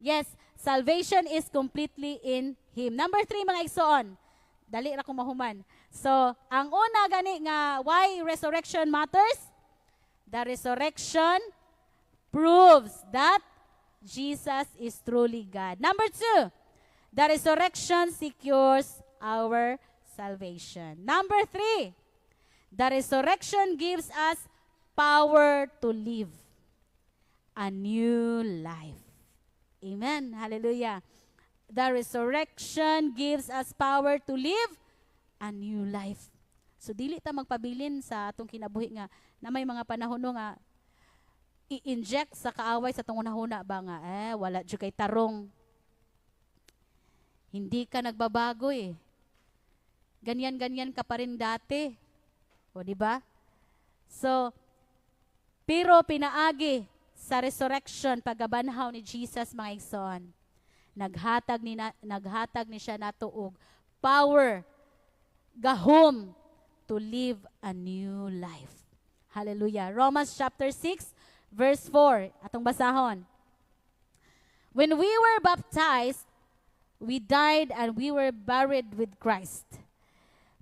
Yes, salvation is completely in Him. Number 3, mga igsoon. Dali ra ko mahuman. So, ang una gani nga, why resurrection matters? The resurrection proves that Jesus is truly God. Number 2, the resurrection secures our salvation. Number 3, the resurrection gives us power to live a new life. Amen. Hallelujah. The resurrection gives us power to live a new life. So dili ta magpabilin sa atong kinabuhi nga na may mga panahon nga i-inject sa kaaway sa atong unahuna ba nga wala jud kay tarong. Hindi ka nagbabago eh. Ganyan-ganyan ka pa rin dati. O di ba? So pero pinaagi sa resurrection paggabanhaw ni Jesus, mga igsoon, naghatag ni siya nato og power gahom to live a new life. Hallelujah. Romans chapter 6 verse 4 atong basahon. When we were baptized, we died and we were buried with Christ.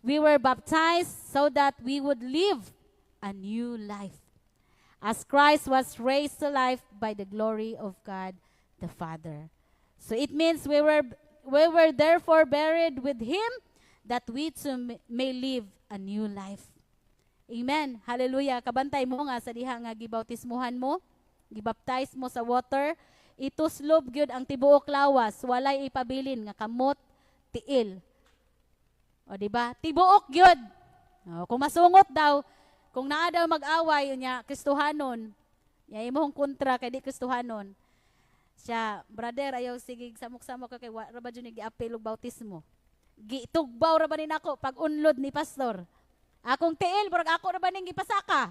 We were baptized so that we would live a new life, as Christ was raised to life by the glory of God the Father. So it means we were therefore buried with Him, that we too may live a new life. Amen. Hallelujah. Kabantay mo nga sa diha nga gibautismuhan mo, gibaptize mo sa water, ituslob gyud ang tibuok lawas, walay ipabilin nga kamot, tiil. O di ba? Tibuok gyud. Kung masungot daw, kung naa daw mag-away unya Kristohanon, ya imong kontra kay di Kristohanon. Siya, brother, ayaw sige samok-samok ka kay ra ba jud ni giapil og bautismo. Gitugbaw ra ba ni nako pag unlod ni pastor. Akong tiil burag ako ra ba ning gipasaka.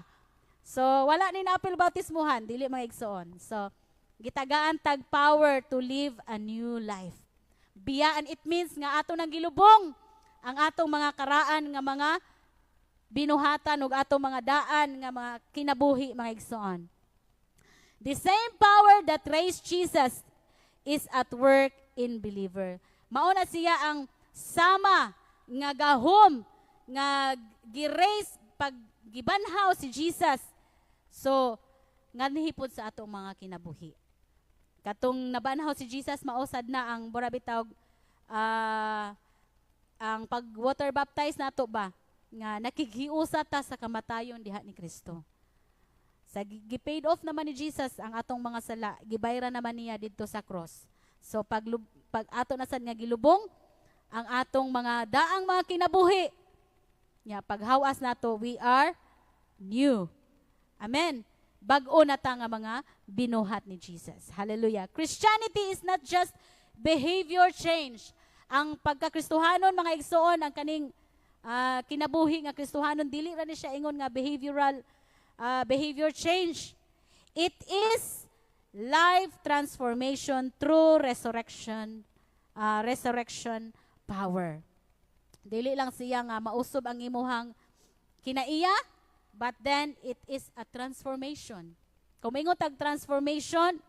So wala ni naapil bautismuhan, dili mga igsoon. So gitagaan tag power to live a new life. Biyaan, it means nga ato nang gilubong ang atong mga karaan nga mga binuhatan ug atong mga daan nga mga kinabuhi, mga igsoon. The same power that raised Jesus is at work in believer. Mao na siya ang sama nga gahom nga gi-raise pag gibanhaw si Jesus. So nganhipod sa atong mga kinabuhi. Katong nabanhaw si Jesus, mausad na ang burabitaw ang pag water baptize nato ba nga nakighiusa ta sa kamatayon diha ni Kristo. Sa gi-paid off naman ni Jesus ang atong mga sala, gibayra naman niya didto sa cross. So pag ato na sad nga gilubong ang atong mga daang mga kinabuhi, nya paghawas nato, we are new. Amen. Bag-o na ta nga mga binuhat ni Jesus. Hallelujah. Christianity is not just behavior change. Ang pagkakristohanon, mga igsoon, ang kaning kinabuhi nga Kristohanon, dili ra ni siya ingon nga behavior change. It is life transformation through resurrection power. Dili lang siya nga mausob ang imuhang kinaiya, but then it is a transformation. Kung ingon tag transformation,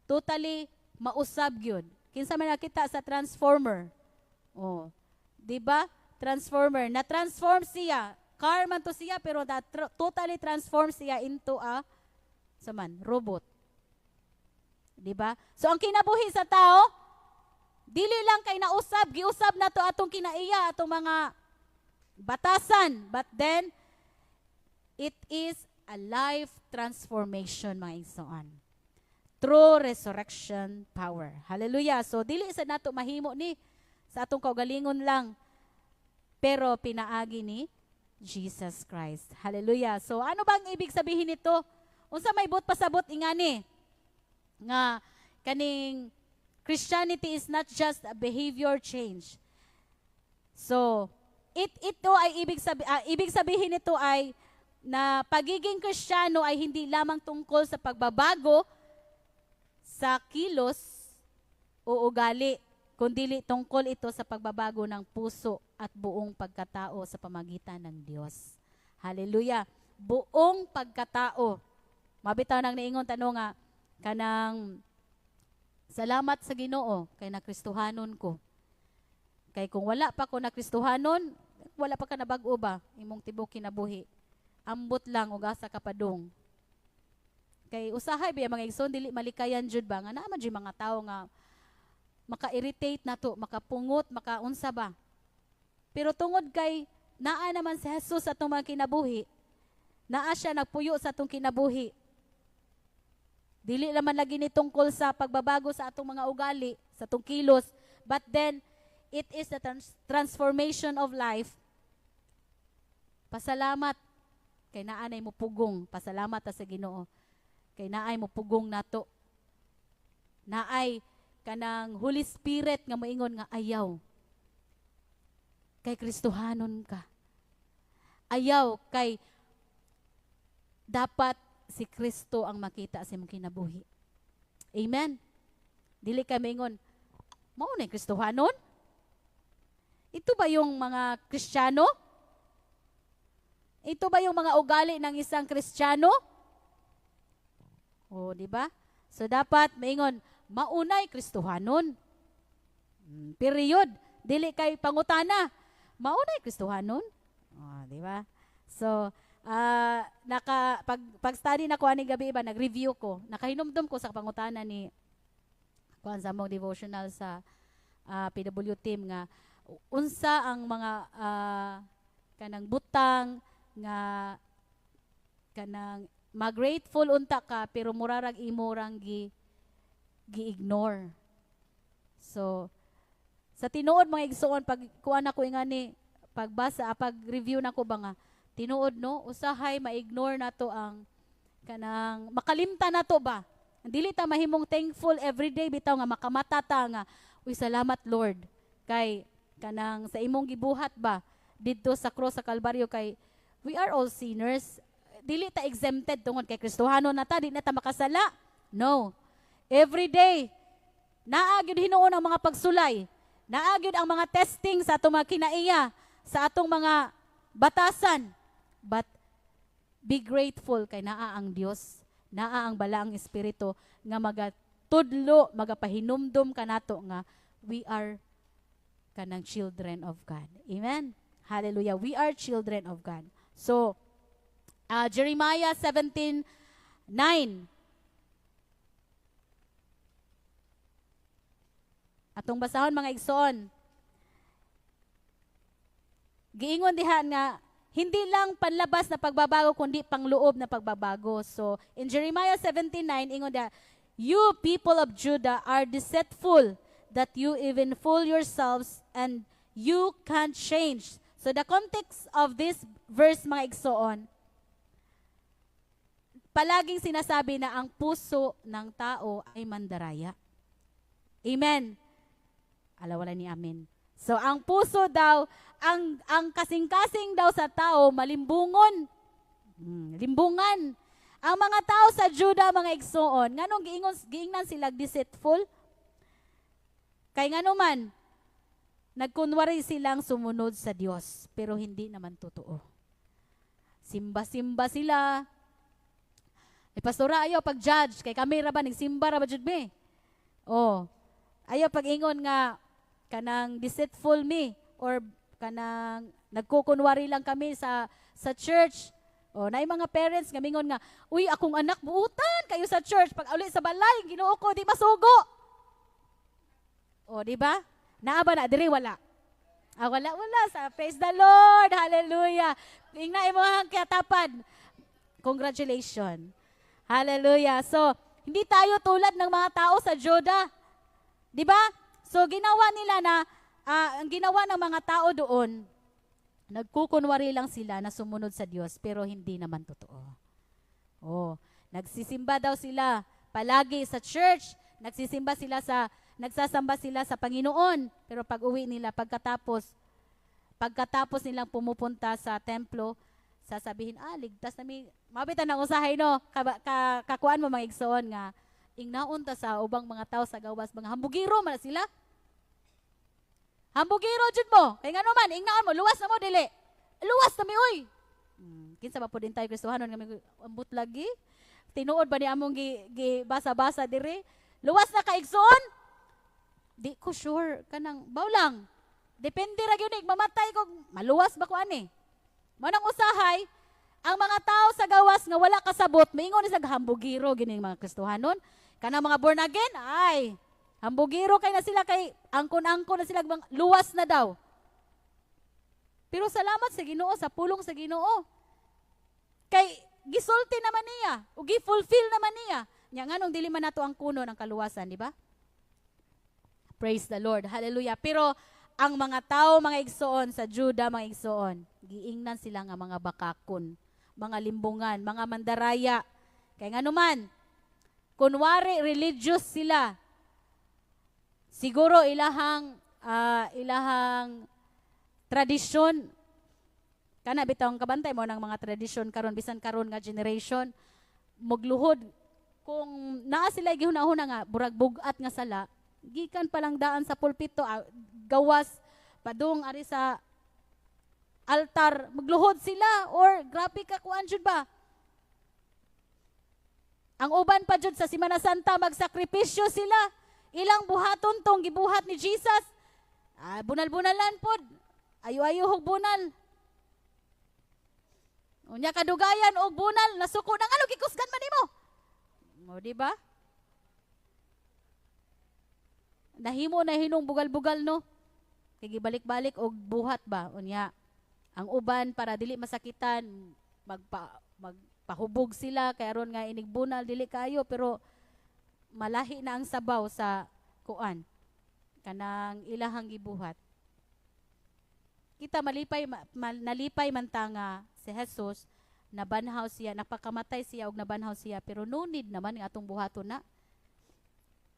totally mausab gyud. Kinsa man nakita sa transformer? Oh, di ba? Transformer, na-transform siya. Car man to siya, pero totally transform siya into a robot. Diba? So, ang kinabuhi sa tao, dili lang kay nausab, giusab na to atong kinaiya, atong mga batasan. But then, it is a life transformation, mga igsoon. Through resurrection power. Hallelujah. So, dili sa nato mahimo ni sa atong kaugalingon lang, pero pinaagi ni Jesus Christ. Hallelujah. So ano bang ibig sabihin nito? Unsa may but pasabot ingani nga kaning Christianity is not just a behavior change. So ito ay ibig sabihin nito ay na pagiging Kristiyano ay hindi lamang tungkol sa pagbabago sa kilos o ugali, kundi tungkol ito sa pagbabago ng puso at buong pagkatao sa pamagitan ng Diyos. Hallelujah. Buong pagkatao. Mabitaw nang niingon tanong nga kanang Salamat sa Ginoo kay nakristohanon ko. Kay kung wala pa ko nakristohanon, wala pa ka nabag-o ba imong tibok kinabuhi. Ambot lang ug asa ka padung. Kay usahay biya mga igsoon dili malikayan jud ba nga naa man jud mga tawo nga maka-irritate nato, makapungot, makaunsa ba. Pero tungod kay naa naman si Jesus sa atong mga kinabuhi, naa siya nagpuyo sa atong kinabuhi. Dili naman lagi ni tungkol sa pagbabago sa atong mga ugali, sa atong kilos, but then it is the transformation of life. Pasalamat kay naanay mo pugong, pasalamat ta sa Ginoo. Kay naay mo pugong nato. Naay kanang Holy Spirit nga moingon nga ayaw. Kay Kristohanon ka. Ayaw kay dapat si Kristo ang makita sa imong kinabuhi. Amen. Dili kay maingon, mao na Kristohanon? Ito ba yung mga Kristiyano? Ito ba yung mga ugali ng isang Kristiyano? O, di ba? So dapat maingon, maunay Kristohanon. Period. Dili kay pangutana. Maunay Kristohanon. O, di ba? So, pag-study na ko ani gabi iba, nag-review ko. Nakahinumdum ko sa pangutana ni kuan sa mong devotional sa PW team nga unsa ang mga kanang butang nga kanang mag-grateful unta ka pero murarag imo rang gi-ignore. So sa tinuod mga igsoon pag kuan ako ingani pagbasa pag-review nako ba nga tinuod no usahay ma-ignore nato ang kanang makalimta nato ba. Dili ta mahimong thankful everyday bitaw nga makamata ta nga uy salamat Lord kay kanang sa imong gibuhat ba didto sa cross sa Kalbaryo kay we are all sinners. Dili ta exempted tungod kay Kristohanon na ta, di na ta makasala. No. Every day, naagyod hinuon ang mga pagsulay. Naagyod ang mga testing sa atong mga kinaiya, sa atong mga batasan. But be grateful kay naa ang Dios, naa ang balaang Espiritu nga magatudlo, magapahinumdum kanato nga we are kanang children of God. Amen. Hallelujah. We are children of God. So, Jeremiah 17:9. Atong basahon mga igsoon. Giingon diha nga hindi lang panlabas na pagbabago kundi pangloob na pagbabago. So, in Jeremiah 17:9 ingon diha, you people of Judah are deceitful that you even fool yourselves and you can't change. So, the context of this verse mga igsoon, palaging sinasabi na ang puso ng tao ay mandaraya. Amen. Alawala ni amen. So, ang puso daw, ang kasing-kasing daw sa tao, malimbungon. Limbungan. Ang mga tao sa Judah, mga igsoon, nganong giingnan sila deceitful? Kay ngano man, nagkunwari silang sumunod sa Dios, pero hindi naman totoo. Simba-simba sila. Pastora, ayaw pag-judge. Kay kami ra ba, nagsimba ra ba jud me? Oh, ayaw pag-ingon nga, kanang deceitful me, or kanang nagkukunwari lang kami sa church. O, naay mga parents nga mingon nga, uy, akong anak buutan kayo sa church. Pag uli sa balay, Ginoo ko, di masugo. O, di ba? Naa ba na? Diri, wala. Wala. Sa praise the Lord. Hallelujah. Ingna mo ang katapan. Congratulations. Hallelujah. So, hindi tayo tulad ng mga tao sa Judah. Di ba? So, ginawa nila na, ang ginawa ng mga tao doon, nagkukunwari lang sila na sumunod sa Diyos, pero hindi naman totoo. Oh, nagsisimba daw sila palagi sa church, nagsasamba sila sa Panginoon, pero pag uwi nila, pagkatapos nilang pumupunta sa templo, sasabihin, ligtas na mabitan ng usahay, no? Kakuan mo mga igsoon nga, ingnaon ta sa ubang mga tao sa gawas, mga hambugiro man sila. Hambugiro jud mo. Kay ngano man, ingnaon mo, luwas na mo dili. Luwas na mi oy. Kinsa ba po din tayo Kristohanon nga ambot lagi? Tinuod ba ni among gi basa-basa diri? Luwas na kaigsoon? Di ko sure. Kanang, bawlang. Depende ra gyud mamatay ko. Maluwas ba ko ani? Manang usahay, ang mga tao sa gawas nga wala kasabot, maingon sa hambugiro gini mga Kristohanon. Kanang mga born again, ay, hambugiro kay na sila kay angkon-angkon na sila luwas na daw. Pero salamat sa Ginoo, sa pulong sa Ginoo. Kay gisulti naman niya, o gi-fulfill naman niya. Nya nganong dili man nato ang kuno ng kaluwasan, di ba? Praise the Lord. Hallelujah. Pero ang mga tao, mga igsoon sa Juda, mga igsoon, giingnan sila nga mga bakakon, mga limbungan, mga mandaraya. Kaya nga naman, kunwari religious sila, siguro ilahang tradisyon, kana bitong kabantay mo ng mga tradisyon karon bisan karon nga generation, magluhod, kung naa sila gihuna-huna nga, burag bugat nga sala, gikan palang daan sa pulpito, gawas, padung, ari sa altar, magluhod sila, or grabe ka kuan jud ba? Ang uban pa jud sa Semana Santa, magsakripisyo sila, ilang buhaton tong gibuhat ni Jesus, bunal-bunalan pod, ayo-ayo hog bunal. Unya kadugayan og bunal, nasuko nang ano, gikusgan man nimo. O, di ba? Nahimo na hinong bugal-bugal, no? Kaya balik-balik og buhat ba? Unya, ang uban para dili masakitan, magpahubog sila, kaya ron nga inigbunal, dili kayo, pero malahi na ang sabaw sa kuan, kanang ilahang gibuhat. Kita nalipay man tanga si Jesus, nabanhaw siya, napakamatay siya og nabanhaw siya, pero no need naman nga atong buhaton na.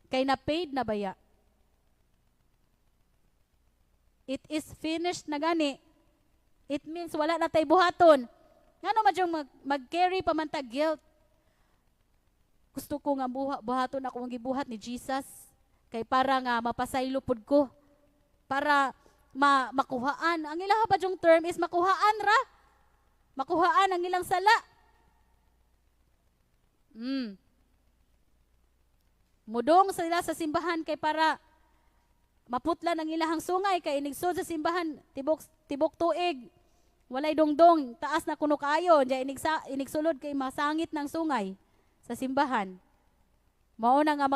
Kay na paid na baya. It is finished na gani. It means wala na tay buhaton. Ngano man yung mag-carry pa man ta guilt. Gusto ko nga buhaton ako ang gibuhat ni Jesus, kay para nga mapasaylo pud ko. Para makuhaan. Ang ilaha ba yung term is makuhaan ra. Makuhaan ang ilang sala. Mudong sila sa simbahan kay para maputla ang ilahang sungay, kay inigsod sa simbahan tibok tuig. Walay dongdong, taas na kuno kayo, diya inigsulod kay masangit ng sungay sa simbahan. Mao na nga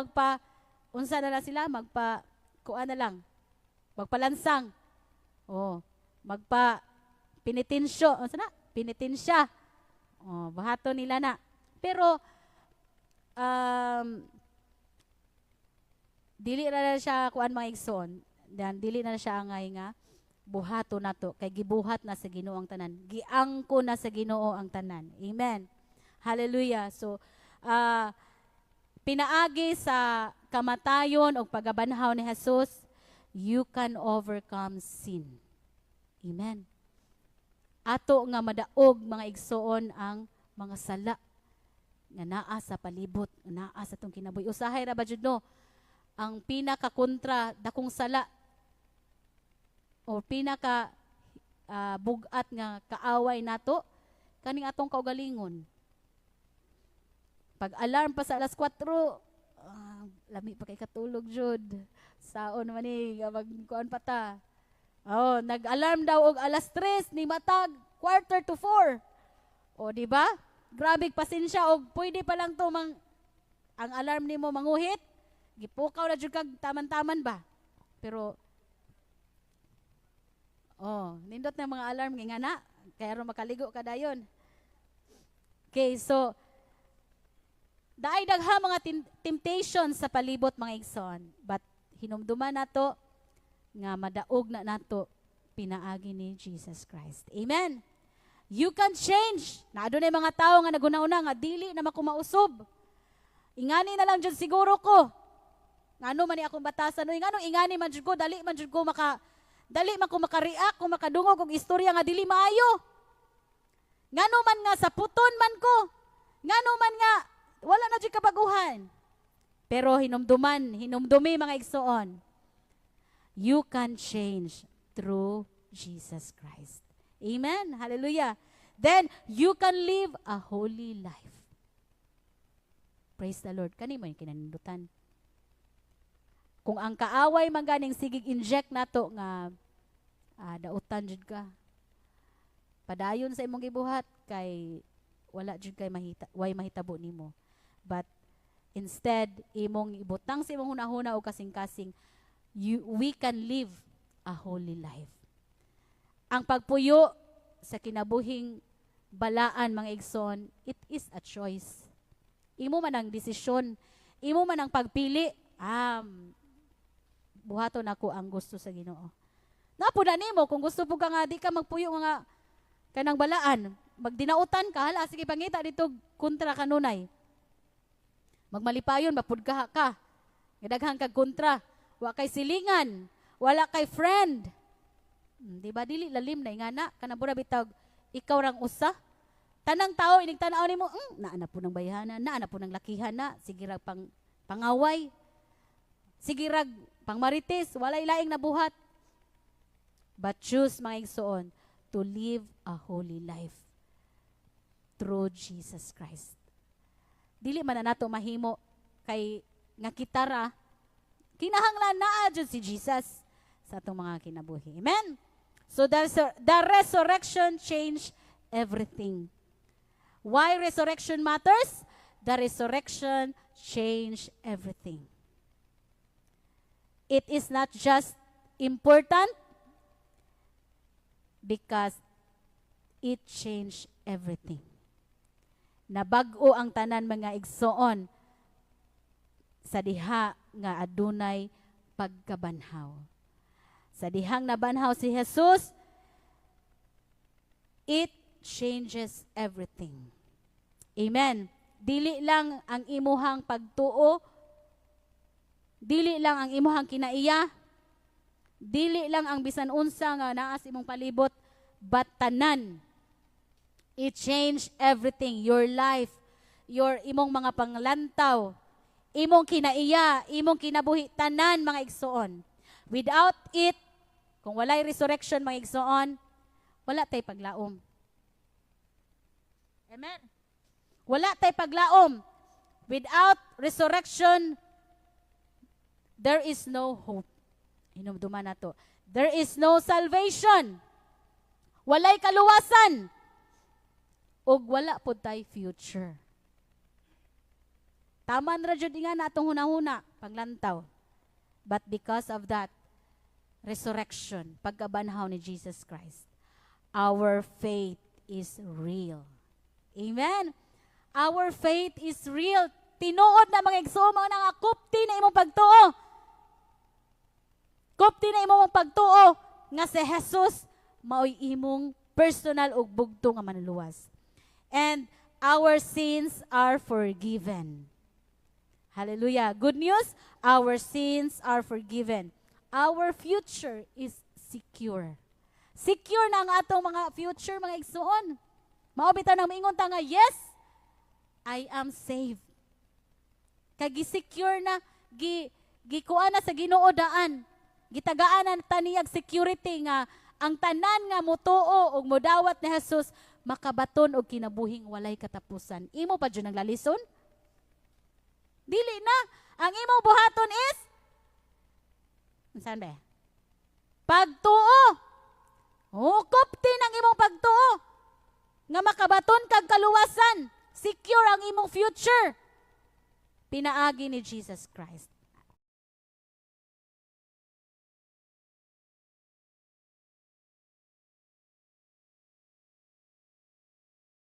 unsa na sila, kuan na lang, magpalansang. Pinitensyo, unsa na? Pinitensya. Bahato nila na. Pero, dili na siya kuan mga igsoon. Dili na siya angay nga buhato nato kay gibuhat na sa Ginoo ang tanan. Giangko na sa Ginoo ang tanan. Amen. Hallelujah. So, pinaagi sa kamatayon o pagabanhaw ni Jesus, you can overcome sin. Amen. Ato nga madaog mga igsoon ang mga sala nga naa sa palibot, naa sa tong kinabuhi. Usahay ra ba jud no? Ang pinaka kontra dakong sala o pinaka bugat nga kaaway nato kaning atong kaugalingon. Pag alarm pa sa alas 4, lami pa kay katulog jud. Saon man ni magkuan pa ta. Nag-alarm daw og alas 3 ni matag 3:45. O di ba? Grabe pasensya og pwede pa lang to ang alarm nimo manguhit. Gipukaw na jud kag taman-taman ba? Pero nindot na mga alarm nga na kaya ron makaligo ka dayon. Okay, so daay dagha mga temptations sa palibot mga igsoon, but hinumduman nato nga madaog na nato pinaagi ni Jesus Christ. Amen. You can change. Na adunay mga tao nga naguna-una nga dili na makumausob. Ingani na lang jud siguro ko. Ngano man ni akong batasan no, ngano ingani man jud ko, dali man ko maka-react kung makadungog og istorya nga dili maayo. Ngano man nga sa puton man ko. Ngano man nga wala na jud kabaguhan. Pero hinumdumi mga igsoon. You can change through Jesus Christ. Amen. Hallelujah. Then you can live a holy life. Praise the Lord. Kani mo yung kinanindutan. Kung ang kaaway man ganing sigig inject nato nga dautan jud ka. Padayon sa imong gibuhat kay wala jud kay way mahitabo nimo. But instead imong ibutang sa imong hunahuna o kasing-kasing, we can live a holy life. Ang pagpuyo sa kinabuhing balaan mga igsoon, it is a choice. Imo man ang desisyon, imo man ang pagpili, buhaton ako ang gusto sa Ginoo. Napo na nimo kung gusto po ka nga di ka magpuyo nga kanang balaan, magdinautan ka, hala sige pangita dito kontra kanunay. Magmalipayon mapud ka. Gadaghang kag kontra, wa kay silingan, wala kay friend. Di ba dili lalim na ingana kanang bura bitag ikaw rang usa. Tanang tao ining tan-aw nimo, naa na po ng bayhanan, naa na po ng lakihan na, sige rag pangaway. Sige rag pangmarites, walay laing nabuhat. But choose mga igsoon to live a holy life through Jesus Christ. Dili man na nato mahimo kay nga kitara kinahanglan naa jud si Jesus sa atong mga kinabuhi. Amen. So the resurrection changed everything. Why resurrection matters? The resurrection changed everything. It is not just important because it changed everything. Nabag-o ang tanan mga igsoon sa diha nga adunay pagkabanhaw. Sa dihang nabanhaw si Jesus, it changes everything. Amen. Dili lang ang imuhang pagtuo, dili lang ang imuhang kinaiya, dili lang ang bisan unsa nga naa sa imong palibot, but tanan. It changed everything. Your life, your imong mga panglantaw, imong kinaiya, imong kinabuhi, tanan mga igsoon. Without it, kung walay resurrection mga igsoon, wala tay paglaom. Amen. Wala tay paglaom. Without resurrection, there is no hope. Hinumduman na to. There is no salvation. Walay kaluwasan. Ug wala po tay future. Taman ra jud nga natong hunahuna paglantaw. But because of that resurrection, pagkabanhaw ni Jesus Christ, our faith is real. Amen. Our faith is real. Tinuod na mga igsoon mga nang kupti na imong pagtuo. Kupti na imong pagtuo nga si Jesus maoy imong personal ug bugto nga manluwas. And our sins are forgiven. Hallelujah. Good news, our sins are forgiven. Our future is secure. Secure na ang atong mga future, mga igsoon. Maobita nang maingon ta nga, yes, I am saved. Kagi-secure na, gikuan na sa Ginoo daan. Gitagaan na taniyag security nga ang tanan nga mutuo ug modawat ni Jesus makabaton og kinabuhing walay katapusan. Imo pa jud ang lalison? Dili na. Ang imong buhaton is unsan ba? Pagtuo. Kupti ng imong pagtuo. Nga makabaton kag kaluwasan. Secure ang imong future. Pinaagi ni Jesus Christ.